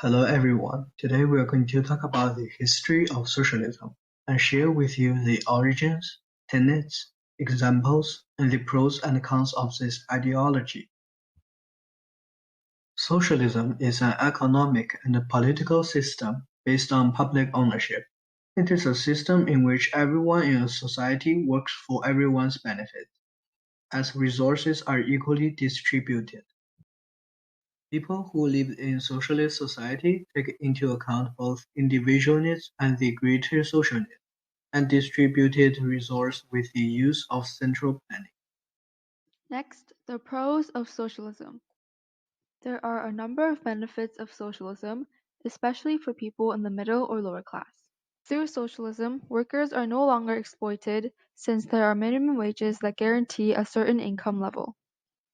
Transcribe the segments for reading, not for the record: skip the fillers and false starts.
Hello everyone. Today we are going to talk about the history of socialism and share with you the origins, tenets, examples, and the pros and cons of this ideology. Socialism is an economic and political system based on public ownership. It is a system in which everyone in a society works for everyone's benefit, as resources are equally distributed. People who live in socialist society take into account both individual needs and the greater social need, and distributed resource with the use of central planning. Next, the pros of socialism. There are a number of benefits of socialism, especially for people in the middle or lower class. Through socialism, workers are no longer exploited since there are minimum wages that guarantee a certain income level.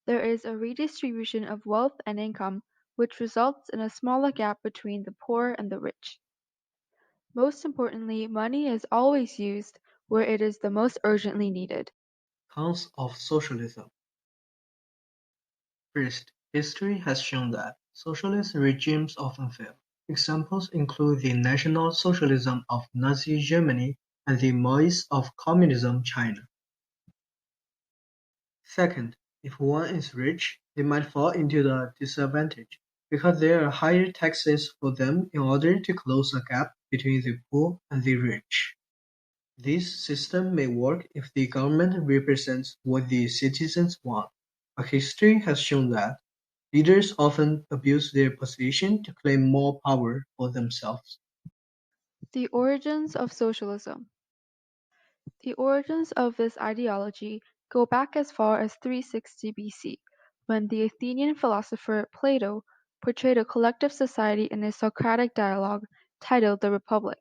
There is a redistribution of wealth and income, which results in a smaller gap between the poor and the rich. Most importantly, money is always used where it is the most urgently needed. Cons of socialism. First, history has shown that socialist regimes often fail. Examples include the National Socialism of Nazi Germany and the Maoist of Communism China. Second, if one is rich, they might fall into the disadvantage because there are higher taxes for them in order to close the gap between the poor and the rich. This system may work if the government represents what the citizens want, but history has shown that leaders often abuse their position to claim more power for themselves. The origins of socialism. The origins of this ideology go back as far as 360 BC, when the Athenian philosopher Plato portrayed a collective society in a Socratic dialogue titled The Republic.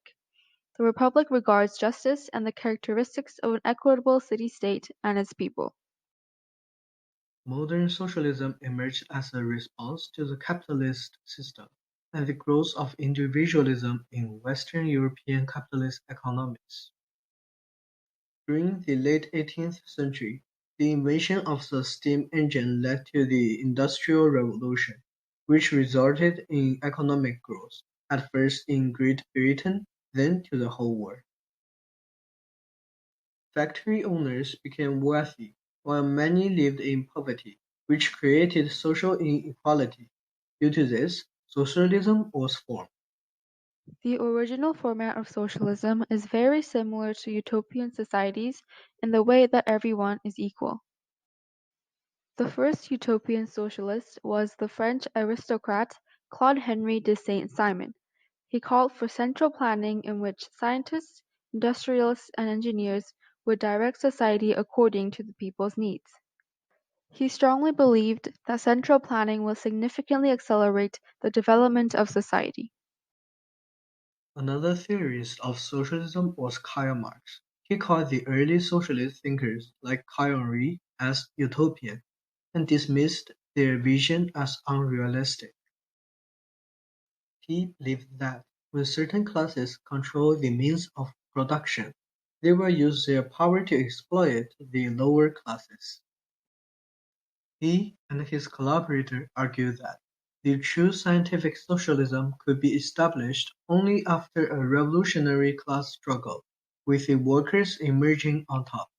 The Republic regards justice and the characteristics of an equitable city-state and its people. Modern socialism emerged as a response to the capitalist system and the growth of individualism in Western European capitalist economies. During the late 18th century, the invention of the steam engine led to the Industrial Revolution, which resulted in economic growth, at first in Great Britain, then to the whole world. Factory owners became wealthy, while many lived in poverty, which created social inequality. Due to this, socialism was formed. The original format of socialism is very similar to utopian societies in the way that everyone is equal. The first utopian socialist was the French aristocrat Claude-Henri de Saint-Simon. He called for central planning in which scientists, industrialists, and engineers would direct society according to the people's needs. He strongly believed that central planning will significantly accelerate the development of society. Another theorist of socialism was Karl Marx. He called the early socialist thinkers like Karl Henry as utopian and dismissed their vision as unrealistic. He believed that when certain classes control the means of production, they will use their power to exploit the lower classes. He and his collaborator argued that the true scientific socialism could be established only after a revolutionary class struggle, with the workers emerging on top.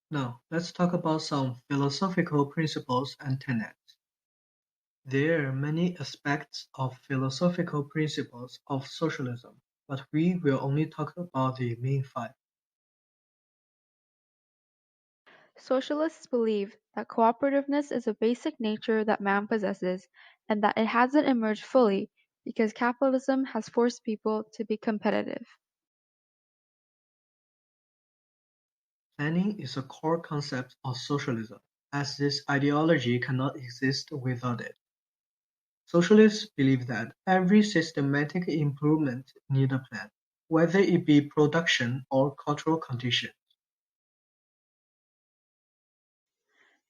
Now, let's talk about some philosophical principles and tenets. There are many aspects of philosophical principles of socialism, but we will only talk about the main five. Socialists believe that cooperativeness is a basic nature that man possesses and that it hasn't emerged fully because capitalism has forced people to be competitive. Planning is a core concept of socialism, as this ideology cannot exist without it. Socialists believe that every systematic improvement needs a plan, whether it be production or cultural conditions.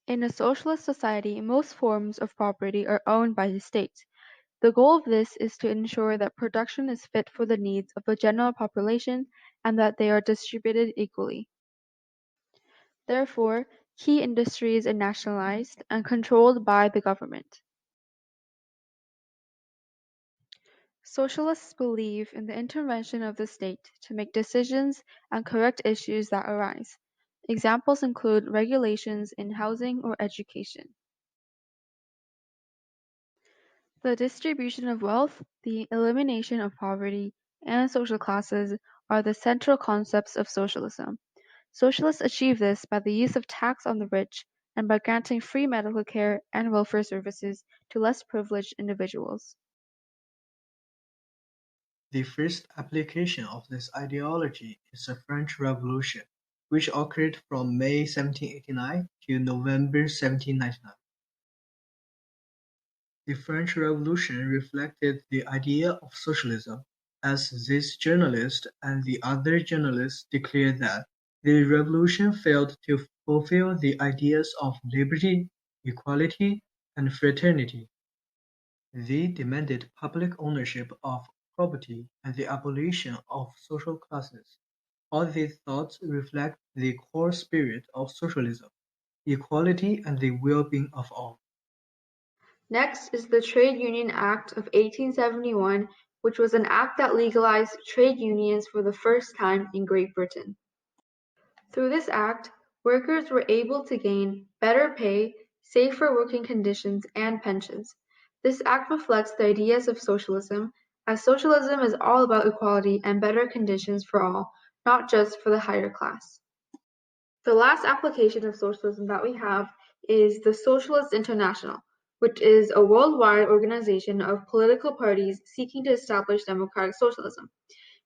In a socialist society, most forms of property are owned by the state. The goal of this is to ensure that production is fit for the needs of the general population and that they are distributed equally. Therefore, key industries are nationalized and controlled by the government. Socialists believe in the intervention of the state to make decisions and correct issues that arise. Examples include regulations in housing or education. The distribution of wealth, the elimination of poverty, and social classes are the central concepts of socialism. Socialists achieve this by the use of tax on the rich and by granting free medical care and welfare services to less privileged individuals. The first application of this ideology is the French Revolution, which occurred from May 1789 to November 1799. The French Revolution reflected the idea of socialism, as this journalist and the other journalists declared that the revolution failed to fulfill the ideas of liberty, equality, and fraternity. They demanded public ownership of property and the abolition of social classes. All these thoughts reflect the core spirit of socialism: equality and the well-being of all. Next is the Trade Union Act of 1871, which was an act that legalized trade unions for the first time in Great Britain. Through this act, workers were able to gain better pay, safer working conditions, and pensions. This act reflects the ideas of socialism, as socialism is all about equality and better conditions for all, not just for the higher class. The last application of socialism that we have is the Socialist International, which is a worldwide organization of political parties seeking to establish democratic socialism.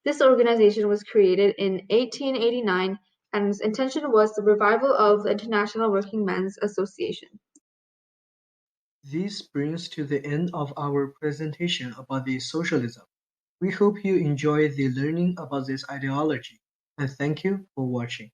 This organization was created in 1889 and its intention was the revival of the International Working Men's Association. This brings to the end of our presentation about the socialism. We hope you enjoy the learning about this ideology, and thank you for watching.